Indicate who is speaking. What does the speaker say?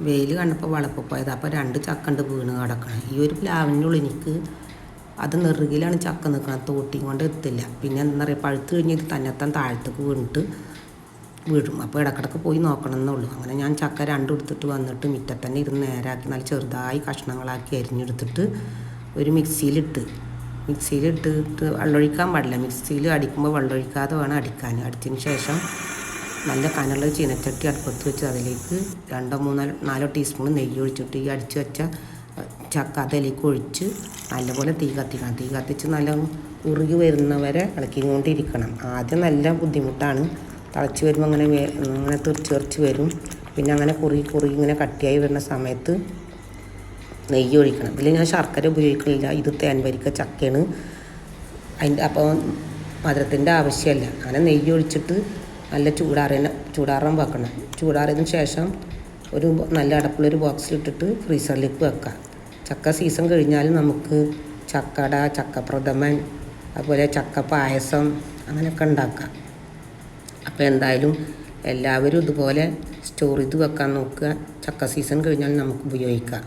Speaker 1: വെയിൽ കണ്ടപ്പോൾ വളപ്പ് പോയത്. അപ്പോൾ 2 ചക്കണ്ട് വീണ് കിടക്കണം. ഈ ഒരു പ്ലാവിൻ്റെ ഉള്ളിൽ എനിക്ക് അത് നെറുകിലാണ് ചക്ക നിൽക്കുന്നത്, തോട്ടിയും കൊണ്ട് എത്തില്ല. പിന്നെ എന്താ പറയുക, പഴുത്ത് കഴിഞ്ഞിട്ട് തന്നെത്താൻ താഴത്തേക്ക് വീണിട്ട് വീഴും. അപ്പോൾ ഇടക്കിടക്ക് പോയി നോക്കണം എന്നുള്ളൂ. അങ്ങനെ ഞാൻ ചക്ക 2 എടുത്തിട്ട് വന്നിട്ട് മുറ്റത്തന്നെ ഇരുന്ന് നേരാക്കി നല്ല ചെറുതായി കഷ്ണങ്ങളാക്കി അരിഞ്ഞെടുത്തിട്ട് ഒരു മിക്സിയിലിട്ട് വെള്ളമൊഴിക്കാൻ പാടില്ല. മിക്സിയിൽ അടിക്കുമ്പോൾ വെള്ളമൊഴിക്കാതെ വേണം അടിക്കാൻ. അടിച്ചതിന് ശേഷം നല്ല കനമുള്ള ചീനച്ചട്ടി അടുപ്പത്ത് വെച്ച് അതിലേക്ക് 2-3-4 ടീസ്പൂൺ നെയ്യ് ഒഴിച്ചിട്ട് ഈ അടിച്ച് വെച്ച ചക്ക അതിലേക്ക് ഒഴിച്ച് നല്ലപോലെ തീ കത്തിച്ച് നല്ല ഉറുകി വരുന്നവരെ ഇളക്കിക്കൊണ്ടിരിക്കണം. ആദ്യം നല്ല ബുദ്ധിമുട്ടാണ്. തിളച്ച് വരുമ്പോൾ അങ്ങനെ തെറിച്ച് വരും. പിന്നെ അങ്ങനെ കുറുകി ഇങ്ങനെ കട്ടിയായി വരുന്ന സമയത്ത് നെയ്യ് ഒഴിക്കണം. ഇതിൽ ഞാൻ ശർക്കര ഉപയോഗിക്കുന്നില്ല. ഇത് തേൻ വരിക്ക ചക്കയാണ്. അപ്പോൾ മധുരത്തിൻ്റെ ആവശ്യമല്ല. അങ്ങനെ നെയ്യ് ഒഴിച്ചിട്ട് നല്ല ചൂടാറാൻ വെക്കണം. ചൂടാറിയതിന് ശേഷം ഒരു നല്ല അടപ്പുള്ളൊരു ബോക്സിലിട്ടിട്ട് ഫ്രീസറിലേക്ക് വെക്കാം. ചക്ക സീസൺ കഴിഞ്ഞാൽ നമുക്ക് ചക്കട, ചക്കപ്രഥമൻ, അതുപോലെ ചക്ക പായസം അങ്ങനെയൊക്കെ ഉണ്ടാക്കാം. അപ്പോൾ എന്തായാലും എല്ലാവരും ഇതുപോലെ സ്റ്റോർ ചെയ്ത് വെക്കാൻ നോക്കുക. ചക്ക സീസൺ കഴിഞ്ഞാൽ നമുക്ക് ഉപയോഗിക്കാം.